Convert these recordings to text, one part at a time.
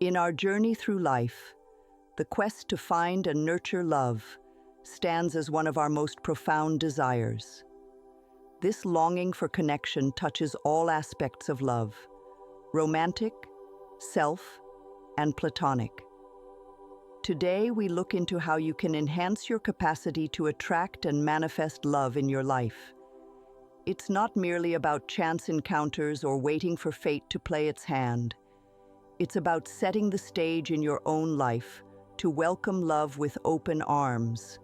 In our journey through life, the quest to find and nurture love stands as one of our most profound desires. This longing for connection touches all aspects of love: romantic, self, and platonic. Today, we look into how you can enhance your capacity to attract and manifest love in your life. It's not merely about chance encounters or waiting for fate to play its hand. It's about setting the stage in your own life to welcome love with open arms.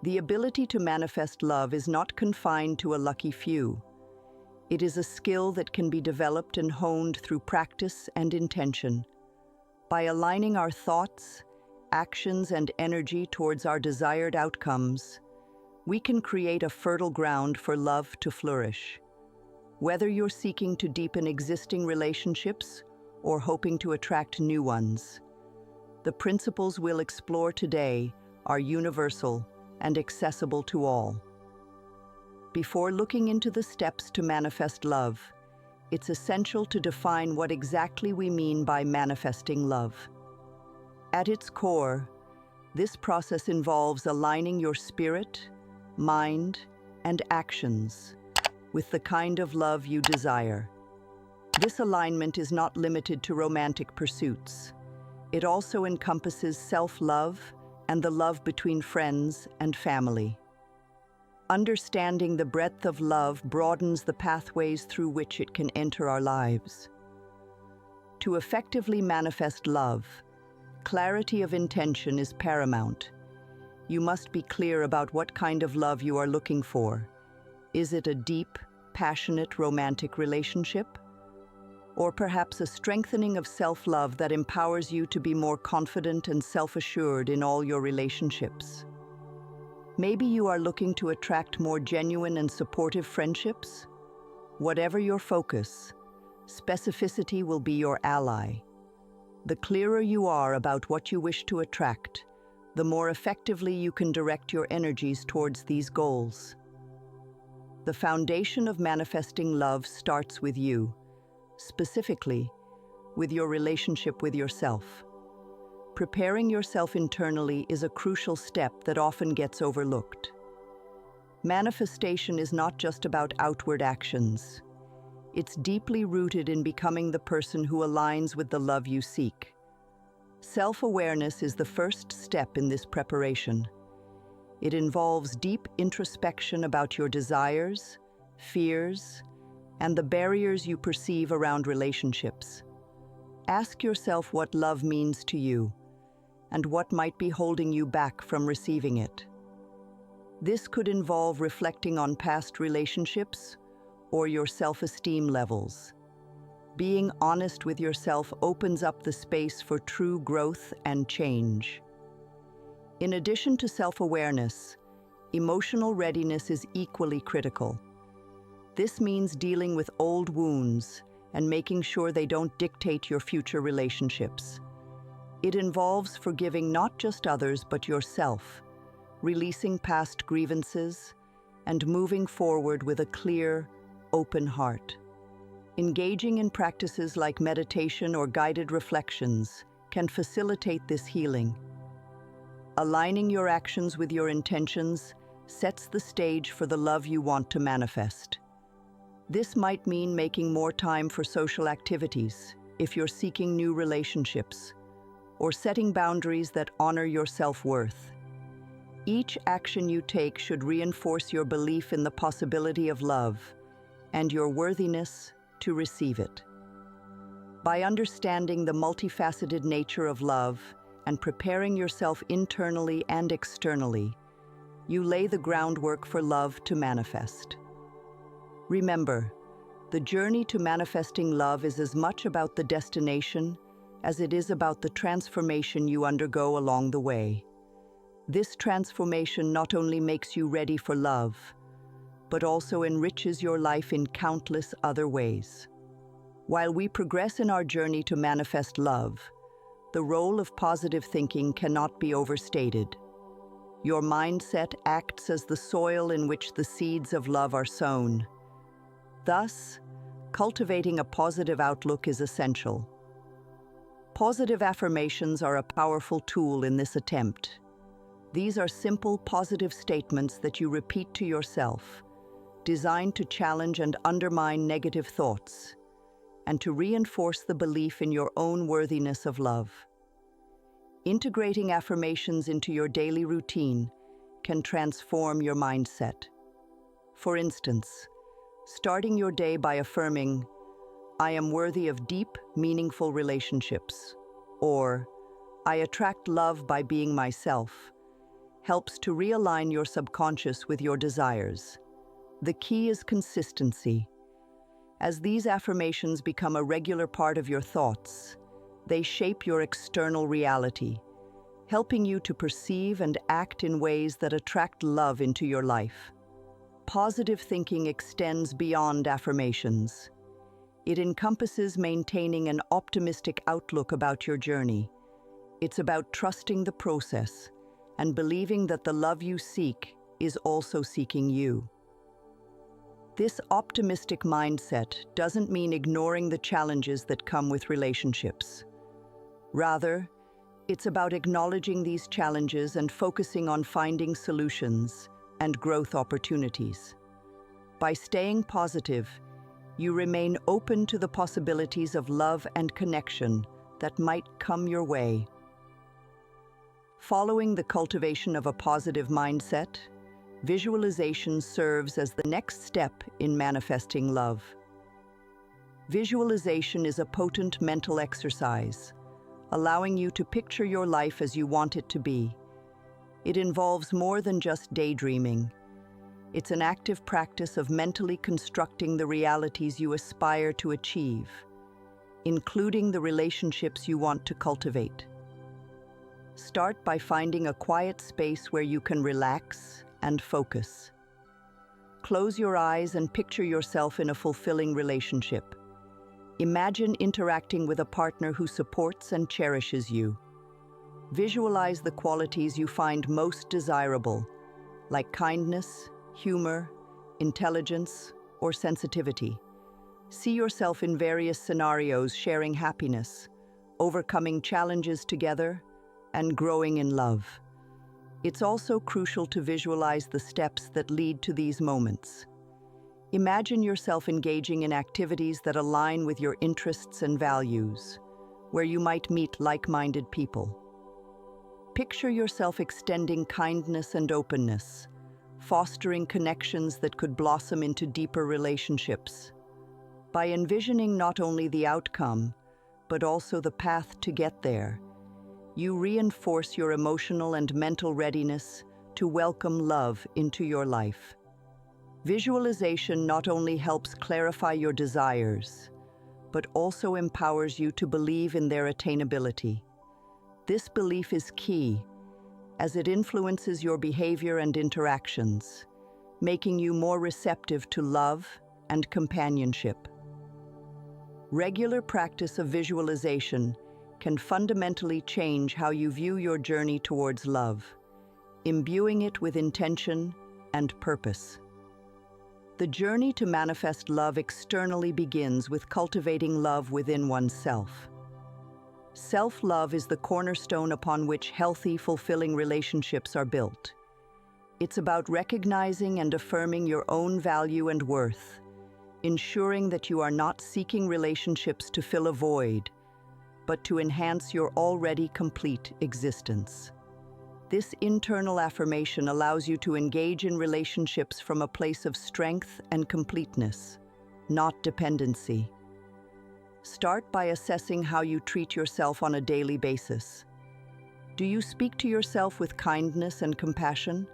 The ability to manifest love is not confined to a lucky few. It is a skill that can be developed and honed through practice and intention. By aligning our thoughts, actions, and energy towards our desired outcomes, we can create a fertile ground for love to flourish. Whether you're seeking to deepen existing relationships or hoping to attract new ones, the principles we'll explore today are universal and accessible to all. Before looking into the steps to manifest love, it's essential to define what exactly we mean by manifesting love. At its core, this process involves aligning your spirit, mind, and actions with the kind of love you desire. This alignment is not limited to romantic pursuits. It also encompasses self-love and the love between friends and family. Understanding the breadth of love broadens the pathways through which it can enter our lives. To effectively manifest love, clarity of intention is paramount. You must be clear about what kind of love you are looking for. Is it a deep, passionate, romantic relationship? Or perhaps a strengthening of self-love that empowers you to be more confident and self-assured in all your relationships? Maybe you are looking to attract more genuine and supportive friendships? Whatever your focus, specificity will be your ally. The clearer you are about what you wish to attract, the more effectively you can direct your energies towards these goals. The foundation of manifesting love starts with you, specifically with your relationship with yourself. Preparing yourself internally is a crucial step that often gets overlooked. Manifestation is not just about outward actions. It's deeply rooted in becoming the person who aligns with the love you seek. Self-awareness is the first step in this preparation. It involves deep introspection about your desires, fears, and the barriers you perceive around relationships. Ask yourself what love means to you, and what might be holding you back from receiving it. This could involve reflecting on past relationships or your self-esteem levels. Being honest with yourself opens up the space for true growth and change. In addition to self-awareness, emotional readiness is equally critical. This means dealing with old wounds and making sure they don't dictate your future relationships. It involves forgiving not just others but yourself, releasing past grievances, and moving forward with a clear, open heart. Engaging in practices like meditation or guided reflections can facilitate this healing. Aligning your actions with your intentions sets the stage for the love you want to manifest. This might mean making more time for social activities if you're seeking new relationships, or setting boundaries that honor your self-worth. Each action you take should reinforce your belief in the possibility of love and your worthiness to receive it. By understanding the multifaceted nature of love and preparing yourself internally and externally, you lay the groundwork for love to manifest. Remember, the journey to manifesting love is as much about the destination as it is about the transformation you undergo along the way. This transformation not only makes you ready for love, but also enriches your life in countless other ways. While we progress in our journey to manifest love, the role of positive thinking cannot be overstated. Your mindset acts as the soil in which the seeds of love are sown. Thus, cultivating a positive outlook is essential. Positive affirmations are a powerful tool in this attempt. These are simple, positive statements that you repeat to yourself, designed to challenge and undermine negative thoughts, and to reinforce the belief in your own worthiness of love. Integrating affirmations into your daily routine can transform your mindset. For instance, starting your day by affirming, "I am worthy of deep, meaningful relationships," or "I attract love by being myself," helps to realign your subconscious with your desires. The key is consistency. As these affirmations become a regular part of your thoughts, they shape your external reality, helping you to perceive and act in ways that attract love into your life. Positive thinking extends beyond affirmations. It encompasses maintaining an optimistic outlook about your journey. It's about trusting the process and believing that the love you seek is also seeking you. This optimistic mindset doesn't mean ignoring the challenges that come with relationships. Rather, it's about acknowledging these challenges and focusing on finding solutions and growth opportunities. By staying positive, you remain open to the possibilities of love and connection that might come your way. Following the cultivation of a positive mindset, visualization serves as the next step in manifesting love. Visualization is a potent mental exercise, allowing you to picture your life as you want it to be. It involves more than just daydreaming. It's an active practice of mentally constructing the realities you aspire to achieve, including the relationships you want to cultivate. Start by finding a quiet space where you can relax and focus. Close your eyes and picture yourself in a fulfilling relationship. Imagine interacting with a partner who supports and cherishes you. Visualize the qualities you find most desirable, like kindness, humor, intelligence, or sensitivity. See yourself in various scenarios sharing happiness, overcoming challenges together, and growing in love. It's also crucial to visualize the steps that lead to these moments. Imagine yourself engaging in activities that align with your interests and values, where you might meet like-minded people. Picture yourself extending kindness and openness, fostering connections that could blossom into deeper relationships. By envisioning not only the outcome, but also the path to get there, you reinforce your emotional and mental readiness to welcome love into your life. Visualization not only helps clarify your desires, but also empowers you to believe in their attainability. This belief is key, as it influences your behavior and interactions, making you more receptive to love and companionship. Regular practice of visualization can fundamentally change how you view your journey towards love, imbuing it with intention and purpose. The journey to manifest love externally begins with cultivating love within oneself. Self-love is the cornerstone upon which healthy, fulfilling relationships are built. It's about recognizing and affirming your own value and worth, ensuring that you are not seeking relationships to fill a void, but to enhance your already complete existence. This internal affirmation allows you to engage in relationships from a place of strength and completeness, not dependency. Start by assessing how you treat yourself on a daily basis. Do you speak to yourself with kindness and compassion?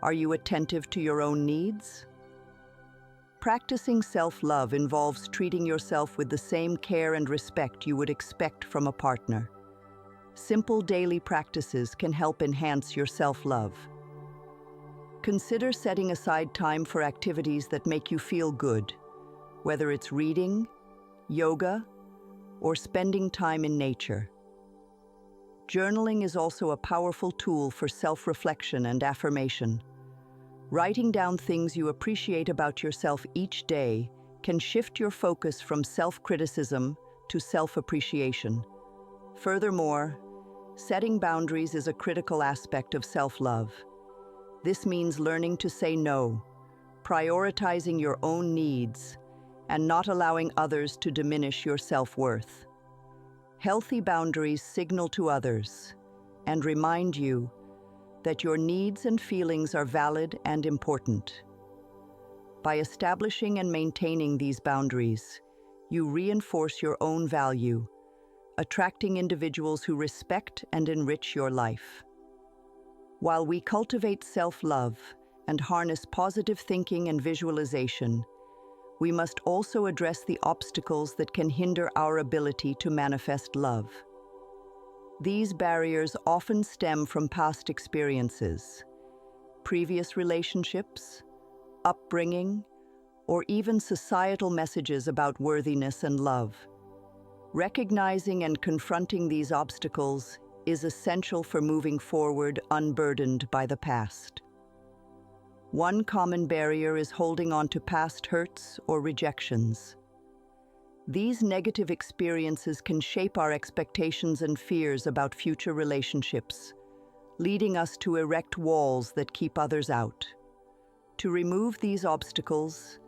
Are you attentive to your own needs? Practicing self-love involves treating yourself with the same care and respect you would expect from a partner. Simple daily practices can help enhance your self-love. Consider setting aside time for activities that make you feel good, whether it's reading, yoga, or spending time in nature. Journaling is also a powerful tool for self-reflection and affirmation. Writing down things you appreciate about yourself each day can shift your focus from self-criticism to self-appreciation. Furthermore, setting boundaries is a critical aspect of self-love. This means learning to say no, prioritizing your own needs, and not allowing others to diminish your self-worth. Healthy boundaries signal to others and remind you that your needs and feelings are valid and important. By establishing and maintaining these boundaries, you reinforce your own value, attracting individuals who respect and enrich your life. While we cultivate self-love and harness positive thinking and visualization, we must also address the obstacles that can hinder our ability to manifest love. These barriers often stem from past experiences, previous relationships, upbringing, or even societal messages about worthiness and love. Recognizing and confronting these obstacles is essential for moving forward unburdened by the past. One common barrier is holding on to past hurts or rejections. These negative experiences can shape our expectations and fears about future relationships, leading us to erect walls that keep others out. To remove these obstacles,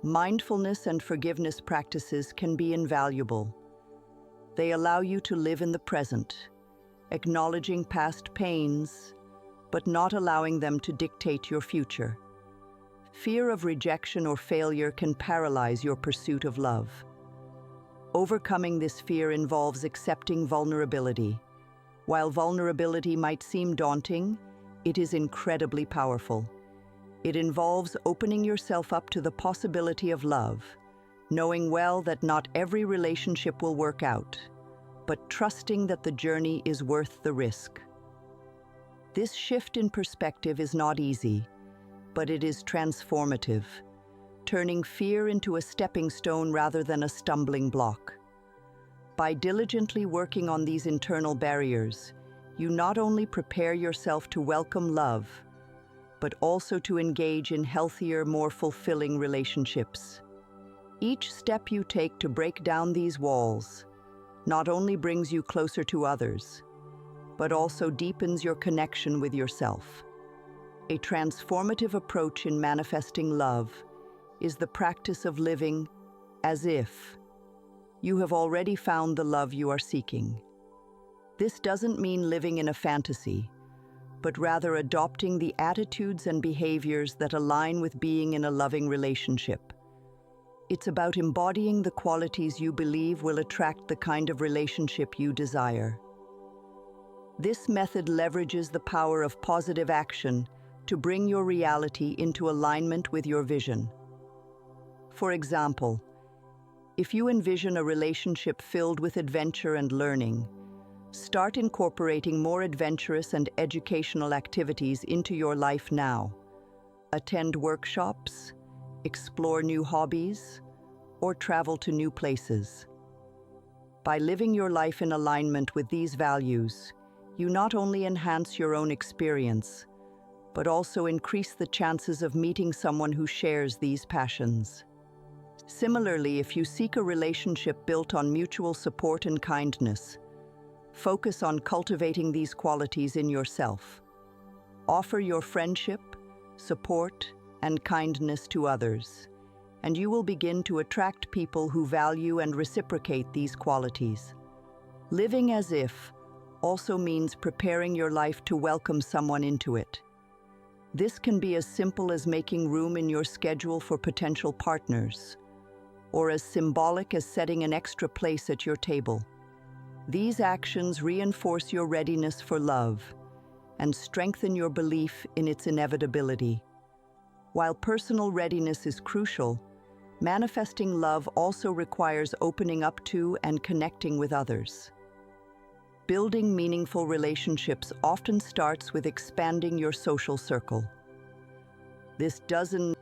mindfulness and forgiveness practices can be invaluable. They allow you to live in the present, acknowledging past pains, but not allowing them to dictate your future. Fear of rejection or failure can paralyze your pursuit of love. Overcoming this fear involves accepting vulnerability. While vulnerability might seem daunting, it is incredibly powerful. It involves opening yourself up to the possibility of love, knowing well that not every relationship will work out, but trusting that the journey is worth the risk. This shift in perspective is not easy, but it is transformative, turning fear into a stepping stone rather than a stumbling block. By diligently working on these internal barriers, you not only prepare yourself to welcome love, but also to engage in healthier, more fulfilling relationships. Each step you take to break down these walls not only brings you closer to others, but also deepens your connection with yourself. A transformative approach in manifesting love is the practice of living as if you have already found the love you are seeking. This doesn't mean living in a fantasy, but rather adopting the attitudes and behaviors that align with being in a loving relationship. It's about embodying the qualities you believe will attract the kind of relationship you desire. This method leverages the power of positive action to bring your reality into alignment with your vision. For example, if you envision a relationship filled with adventure and learning, start incorporating more adventurous and educational activities into your life now. Attend workshops, explore new hobbies, or travel to new places. By living your life in alignment with these values, you not only enhance your own experience, but also increase the chances of meeting someone who shares these passions. Similarly, if you seek a relationship built on mutual support and kindness, focus on cultivating these qualities in yourself. Offer your friendship, support, and kindness to others, and you will begin to attract people who value and reciprocate these qualities. Living as if also means preparing your life to welcome someone into it. This can be as simple as making room in your schedule for potential partners, or as symbolic as setting an extra place at your table. These actions reinforce your readiness for love and strengthen your belief in its inevitability. While personal readiness is crucial, manifesting love also requires opening up to and connecting with others. Building meaningful relationships often starts with expanding your social circle. This doesn't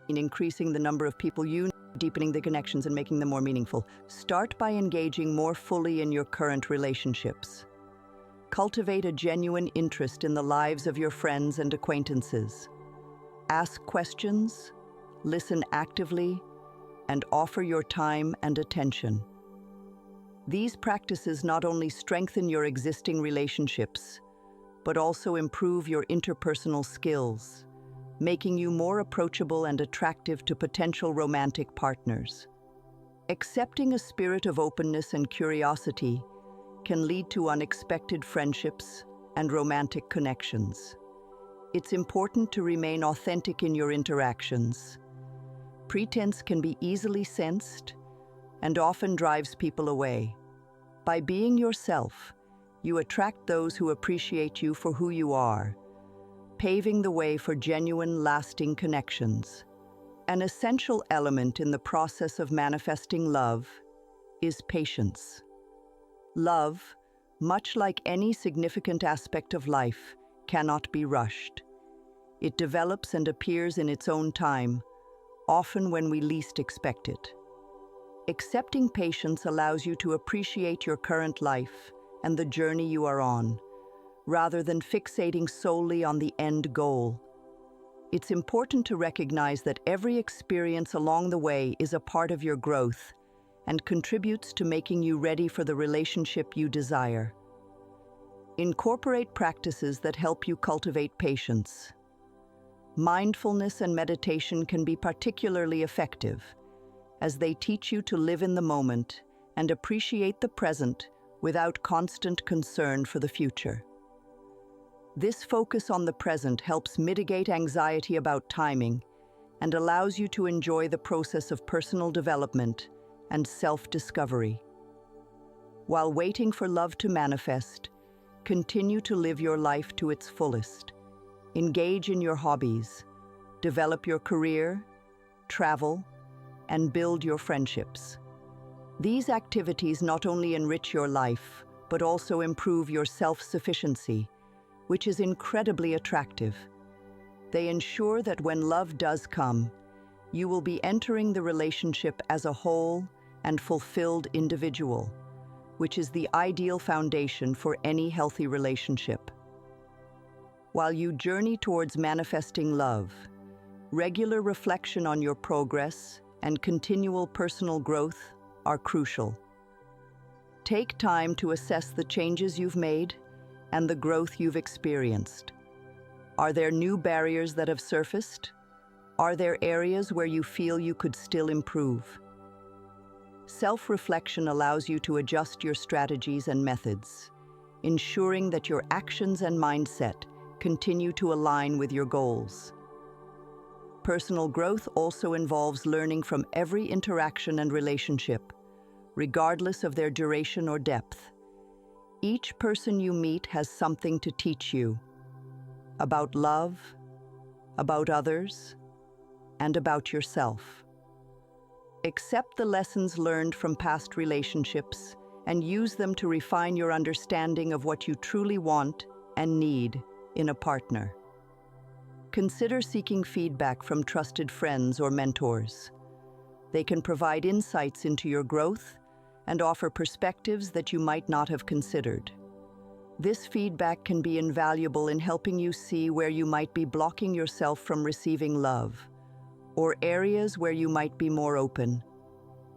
mean increasing the number of people you know, deepening the connections and making them more meaningful. Start by engaging more fully in your current relationships. Cultivate a genuine interest in the lives of your friends and acquaintances. Ask questions, listen actively, and offer your time and attention. These practices not only strengthen your existing relationships, but also improve your interpersonal skills, making you more approachable and attractive to potential romantic partners. Accepting a spirit of openness and curiosity can lead to unexpected friendships and romantic connections. It's important to remain authentic in your interactions. Pretense can be easily sensed and often drives people away. By being yourself, you attract those who appreciate you for who you are, paving the way for genuine, lasting connections. An essential element in the process of manifesting love is patience. Love, much like any significant aspect of life, cannot be rushed. It develops and appears in its own time, often when we least expect it. Accepting patience allows you to appreciate your current life and the journey you are on, rather than fixating solely on the end goal. It's important to recognize that every experience along the way is a part of your growth and contributes to making you ready for the relationship you desire. Incorporate practices that help you cultivate patience. Mindfulness and meditation can be particularly effective, as they teach you to live in the moment and appreciate the present without constant concern for the future. This focus on the present helps mitigate anxiety about timing and allows you to enjoy the process of personal development and self-discovery. While waiting for love to manifest, continue to live your life to its fullest. Engage in your hobbies, develop your career, travel, and build your friendships. These activities not only enrich your life, but also improve your self-sufficiency, which is incredibly attractive. They ensure that when love does come, you will be entering the relationship as a whole and fulfilled individual, which is the ideal foundation for any healthy relationship. While you journey towards manifesting love, regular reflection on your progress and continual personal growth are crucial. Take time to assess the changes you've made and the growth you've experienced. Are there new barriers that have surfaced? Are there areas where you feel you could still improve? Self-reflection allows you to adjust your strategies and methods, ensuring that your actions and mindset continue to align with your goals. Personal growth also involves learning from every interaction and relationship, regardless of their duration or depth. Each person you meet has something to teach you about love, about others, and about yourself. Accept the lessons learned from past relationships and use them to refine your understanding of what you truly want and need in a partner. Consider seeking feedback from trusted friends or mentors. They can provide insights into your growth and offer perspectives that you might not have considered. This feedback can be invaluable in helping you see where you might be blocking yourself from receiving love, or areas where you might be more open.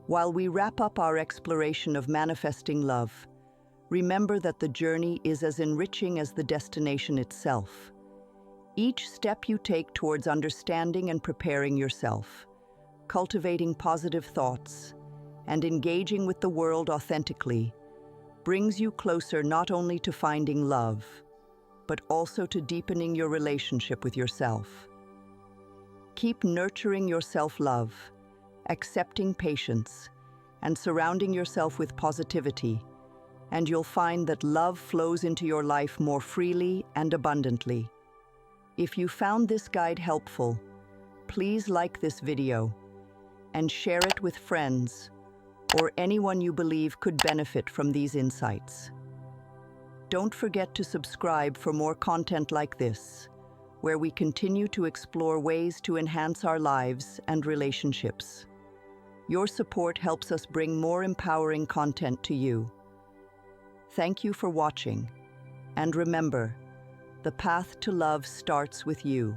While we wrap up our exploration of manifesting love, remember that the journey is as enriching as the destination itself. Each step you take towards understanding and preparing yourself, cultivating positive thoughts, and engaging with the world authentically, brings you closer not only to finding love, but also to deepening your relationship with yourself. Keep nurturing your self-love, accepting patience, and surrounding yourself with positivity, and you'll find that love flows into your life more freely and abundantly. If you found this guide helpful, please like this video and share it with friends or anyone you believe could benefit from these insights. Don't forget to subscribe for more content like this, where we continue to explore ways to enhance our lives and relationships. Your support helps us bring more empowering content to you. Thank you for watching, and remember, the path to love starts with you.